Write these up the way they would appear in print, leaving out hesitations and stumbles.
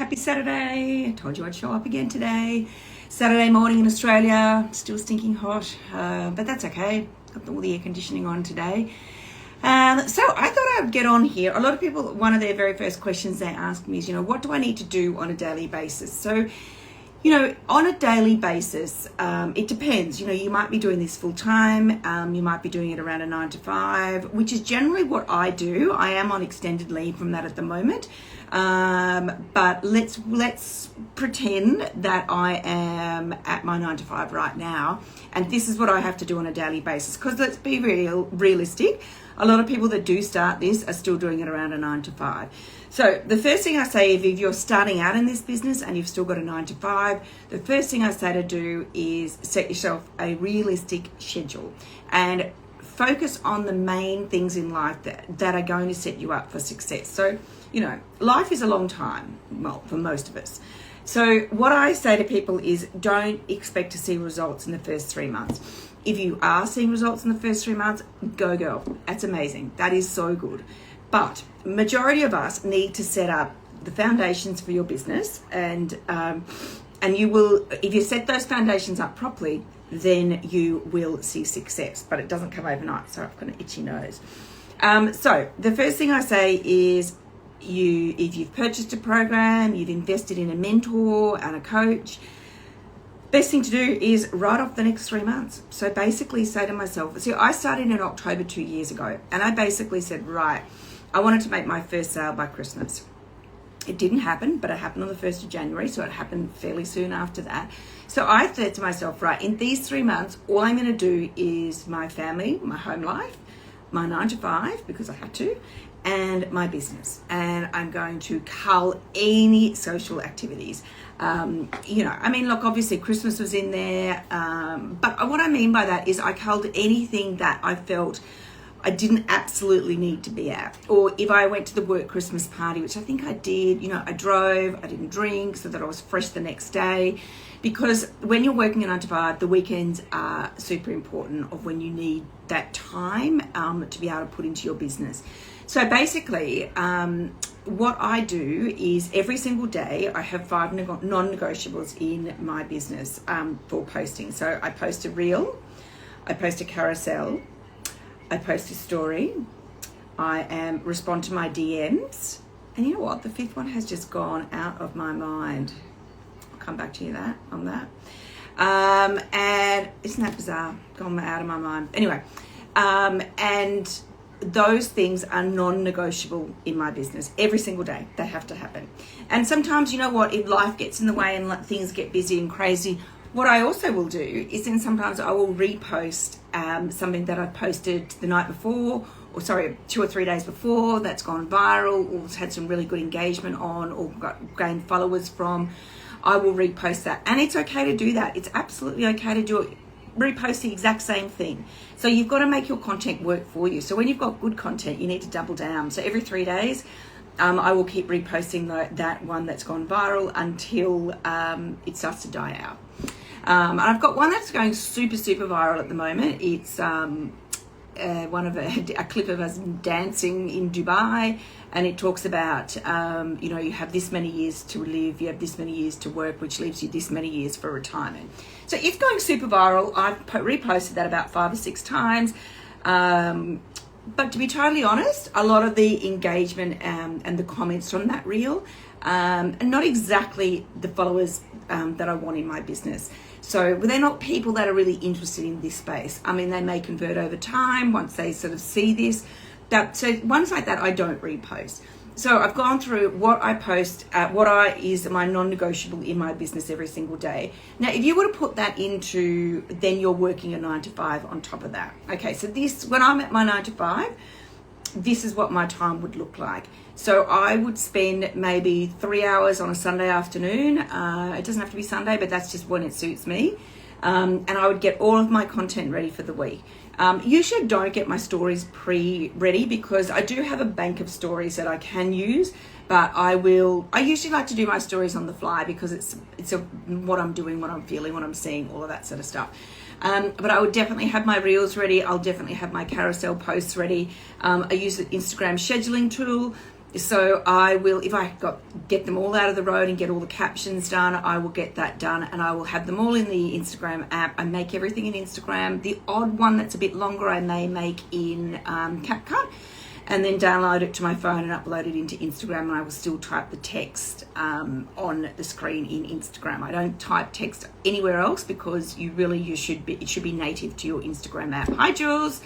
Happy Saturday. I told you I'd show up again today. Saturday morning in Australia, still stinking hot, but that's okay. Got all the air conditioning on today. So I thought I'd get on here. A lot of people, one of their very first questions they ask me is, what do I need to do on a daily basis? So, on a daily basis, it depends. You might be doing this full time. You might be doing it around a 9 to 5, which is generally what I do. I am on extended leave from that at the moment. But let's pretend that I am at my 9 to 5 right now. And this is what I have to do on a daily basis. Because let's be realistic. A lot of people that do start this are still doing it around a 9 to 5. So the first thing I say, if you're starting out in this business and you've still got a 9 to 5, the first thing I say to do is set yourself a realistic schedule and focus on the main things in life that are going to set you up for success. So, life is a long time, well, for most of us. So what I say to people is don't expect to see results in the first 3 months. If you are seeing results in the first 3 months, go girl. That's amazing. That is so good. But majority of us need to set up the foundations for your business, and you will, if you set those foundations up properly, then you will see success. But it doesn't come overnight. So I've got an itchy nose. So the first thing I say is, if you've purchased a program, you've invested in a mentor and a coach, best thing to do is write off the next 3 months. So basically say to myself, I started in October 2 years ago, and I basically said, right, I wanted to make my first sale by Christmas. It didn't happen, but it happened on the 1st of January, so it happened fairly soon after that. So I said to myself, right, in these 3 months, all I'm going to do is my family, my home life, my 9 to 5, because I had to, and my business. And I'm going to cull any social activities. Look, obviously Christmas was in there, but what I mean by that is I culled anything that I felt I didn't absolutely need to be at. Or if I went to the work Christmas party, which I think I did, I drove, I didn't drink so that I was fresh the next day. Because when you're working a 9 to 5, the weekends are super important of when you need that time to be able to put into your business. So basically, what I do is every single day I have 5 non-negotiables in my business for posting. So I post a reel, I post a carousel, I post a story, I respond to my DMs, and you know what? The 5th one has just gone out of my mind. I'll come back to you on that. And isn't that bizarre? Gone out of my mind. Anyway, and those things are non-negotiable in my business. Every single day, they have to happen. And sometimes, if life gets in the way and things get busy and crazy, what I also will do is then sometimes I will repost something that I posted the night before, 2 or 3 days before, that's gone viral or had some really good engagement on or gained followers from. I will repost that. And it's okay to do that. It's absolutely okay to do it. Repost the exact same thing. So you've got to make your content work for you. So when you've got good content, you need to double down. So every 3 days, I will keep reposting that one that's gone viral until it starts to die out. And I've got one that's going super, super viral at the moment. It's a clip of us dancing in Dubai, and it talks about, you have this many years to live, you have this many years to work, which leaves you this many years for retirement. So it's going super viral. I've reposted that about 5 or 6 times. But to be totally honest, a lot of the engagement and the comments from that reel are not exactly the followers that I want in my business. So they're not people that are really interested in this space. I mean, they may convert over time once they sort of see this. So ones like that, I don't repost. So I've gone through what I post, is my non-negotiable in my business every single day. Now, if you were to put that into, then you're working a 9 to 5 on top of that. Okay, so when I'm at my 9 to 5, this is what my time would look like. So I would spend maybe 3 hours on a Sunday afternoon. It doesn't have to be Sunday, but that's just when it suits me. And I would get all of my content ready for the week. Usually don't get my stories pre-ready because I do have a bank of stories that I can use, but I usually like to do my stories on the fly because it's what I'm doing, what I'm feeling, what I'm seeing, all of that sort of stuff. But I would definitely have my reels ready. I'll definitely have my carousel posts ready. I use the Instagram scheduling tool. So I will, if I get them all out of the road and get all the captions done, I will get that done, and I will have them all in the Instagram app. I make everything in Instagram. The odd one that's a bit longer I may make in CapCut, and then download it to my phone and upload it into Instagram, and I will still type the text on the screen in Instagram. I don't type text anywhere else because it should be native to your Instagram app. Hi Jules,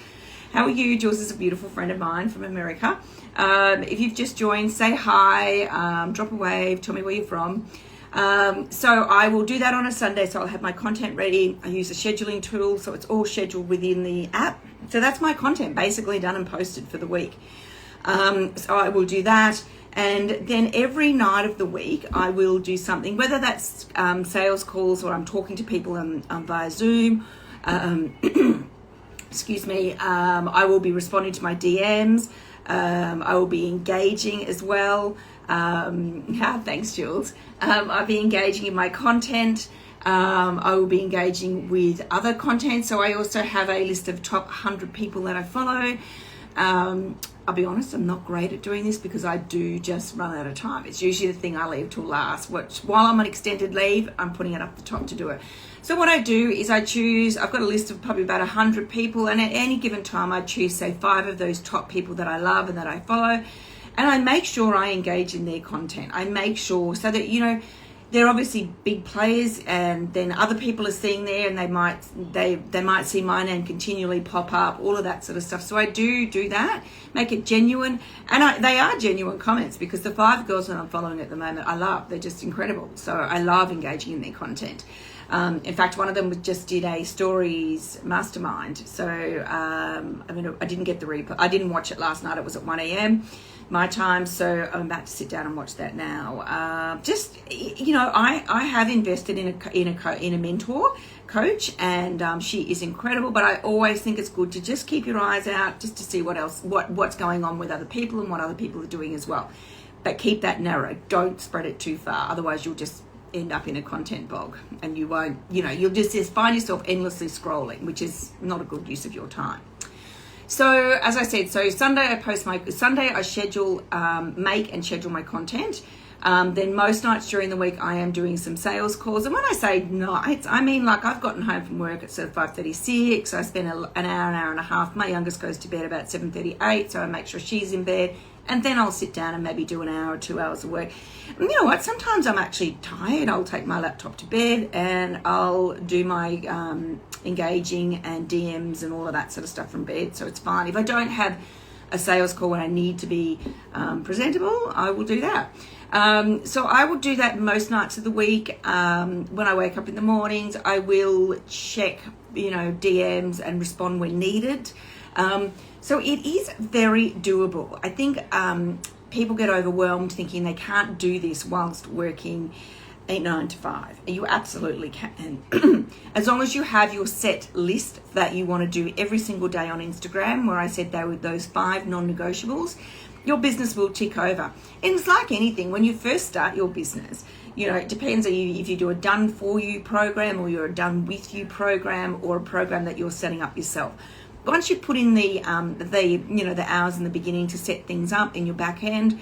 how are you? Jules is a beautiful friend of mine from America. If you've just joined, say hi, drop a wave, tell me where you're from. So I will do that on a Sunday, so I'll have my content ready. I use a scheduling tool, so it's all scheduled within the app. So that's my content basically done and posted for the week. So I will do that, and then every night of the week I will do something, whether that's sales calls or I'm talking to people via Zoom. Excuse me. I will be responding to my DMs. I will be engaging as well. Thanks, Jules. I'll be engaging in my content. I will be engaging with other content. So I also have a list of top 100 people that I follow. I'll be honest, I'm not great at doing this because I do just run out of time. It's usually the thing I leave till last. While I'm on extended leave, I'm putting it up the top to do it. So what I do is I've got a list of probably about 100 people, and at any given time I choose, say, 5 of those top people that I love and that I follow, and I make sure I engage in their content. I make sure so that, they're obviously big players, and then other people are seeing there, and they might see my name continually pop up, all of that sort of stuff. So I do that, make it genuine, and they are genuine comments, because the 5 girls that I'm following at the moment, I love. They're just incredible. So I love engaging in their content. In fact, one of them just did a stories mastermind. So I didn't get the replay. I didn't watch it last night. It was at 1 a.m. my time, so I'm about to sit down and watch that now. I have invested in a mentor coach, and she is incredible. But I always think it's good to just keep your eyes out, just to see what's going on with other people and what other people are doing as well. But keep that narrow. Don't spread it too far. Otherwise, you'll just end up in a content bog, and you won't. You'll just find yourself endlessly scrolling, which is not a good use of your time. So as I said, Sunday I schedule, make and schedule my content. Then most nights during the week I am doing some sales calls. And when I say nights, I mean like I've gotten home from work at sort of 5:36. I spend an hour and a half. My youngest goes to bed about 7:38, so I make sure she's in bed. And then I'll sit down and maybe do an hour or 2 hours of work. And you know what? Sometimes I'm actually tired. I'll take my laptop to bed and I'll do my engaging and DMs and all of that sort of stuff from bed. So it's fine. If I don't have a sales call when I need to be presentable, I will do that. So I will do that most nights of the week. When I wake up in the mornings, I will check, DMs and respond when needed. So it is very doable. I think people get overwhelmed thinking they can't do this whilst working a 9 to 5. You absolutely can. As long as you have your set list that you want to do every single day on Instagram, where I said they were those 5 non-negotiables, your business will tick over. And it's like anything. When you first start your business, it depends if you do a done for you program, or you're a done with you program, or a program that you're setting up yourself. Once you put in the hours in the beginning to set things up in your back end,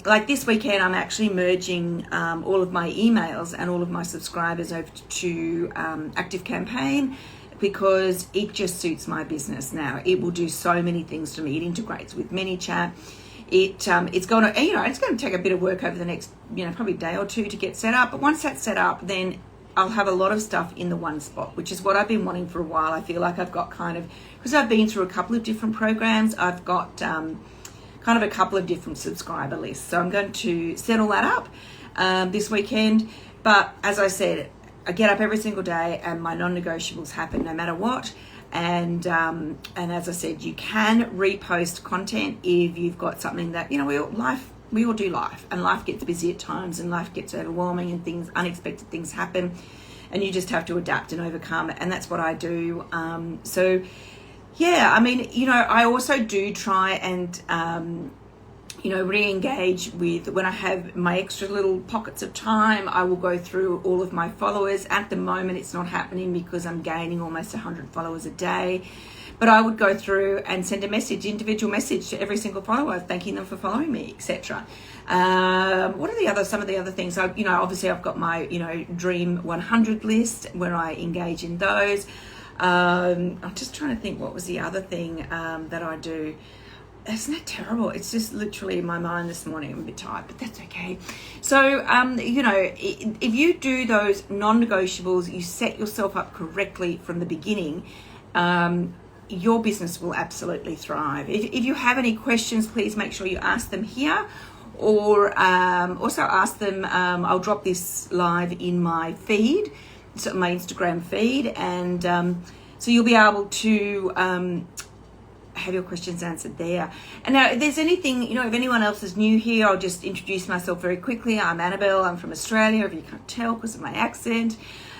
like this weekend, I'm actually merging all of my emails and all of my subscribers over to ActiveCampaign, because it just suits my business now. It will do so many things to me. It integrates with ManyChat. It's going to take a bit of work over the next probably day or 2 to get set up. But once that's set up, then I'll have a lot of stuff in the one spot, which is what I've been wanting for a while. I feel like I've got because I've been through a couple of different programs, I've got kind of a couple of different subscriber lists. So I'm going to set all that up this weekend. But as I said, I get up every single day and my non-negotiables happen no matter what. And as I said, you can repost content if you've got something that, we all do life, and life gets busy at times, and life gets overwhelming, and unexpected things happen, and you just have to adapt and overcome it. And that's what I do. I also do try and, re-engage with, when I have my extra little pockets of time, I will go through all of my followers. At the moment, it's not happening because I'm gaining almost 100 followers a day. but I would go through and send a message, individual message to every single follower, thanking them for following me, etc. What are some of the other things? Obviously I've got my, Dream 100 list where I engage in those. I'm just trying to think what was the other thing that I do. Isn't that terrible? It's just literally in my mind this morning. I'm a bit tired, but that's okay. So, if you do those non-negotiables, you set yourself up correctly from the beginning, your business will absolutely thrive. If you have any questions, please make sure you ask them here, or also ask them. I'll drop this live in my feed, so my Instagram feed, and so you'll be able to have your questions answered there. And now, if there's anything, if anyone else is new here, I'll just introduce myself very quickly. I'm Annabelle. I'm from Australia, if you can't tell because of my accent.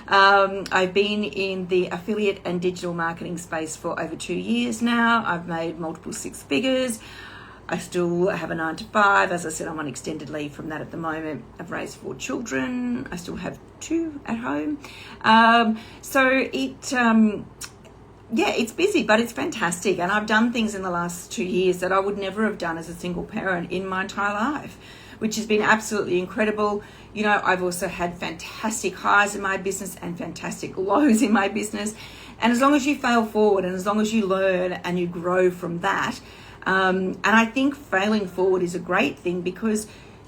I've been in the affiliate and digital marketing space for over 2 years now. I've made multiple six figures. I still have a 9 to 5. As I said, I'm on extended leave from that at the moment. I've raised 4 children. I still have 2 at home. It's busy, but it's fantastic. And I've done things in the last 2 years that I would never have done as a single parent in my entire life, which has been absolutely incredible. I've also had fantastic highs in my business and fantastic lows in my business. And as long as you fail forward and as long as you learn and you grow from that, and I think failing forward is a great thing because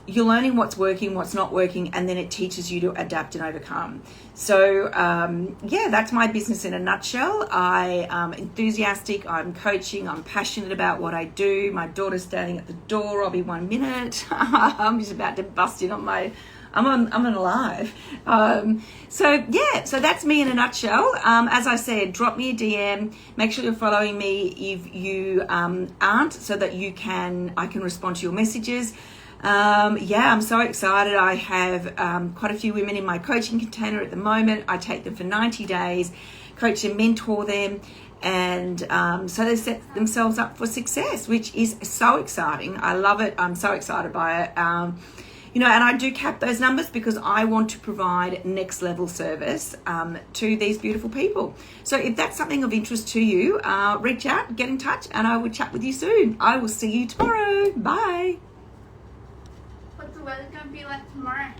you're learning what's working, what's not working, and then it teaches you to adapt and overcome. So, that's my business in a nutshell. I am enthusiastic, I'm coaching, I'm passionate about what I do. My daughter's standing at the door. I'll be 1 minute. I'm just about to bust in on I'm on live. So that's me in a nutshell. As I said, drop me a DM. Make sure you're following me if you aren't, so that I can respond to your messages. I'm so excited. I have quite a few women in my coaching container at the moment. I take them for 90 days, coach and mentor them, and so they set themselves up for success, which is so exciting. I love it. I'm so excited by it. And I do cap those numbers because I want to provide next level service to these beautiful people. So if that's something of interest to you, reach out, get in touch, and I will chat with you soon. I will see you tomorrow. Bye. What's the weather going to be like tomorrow?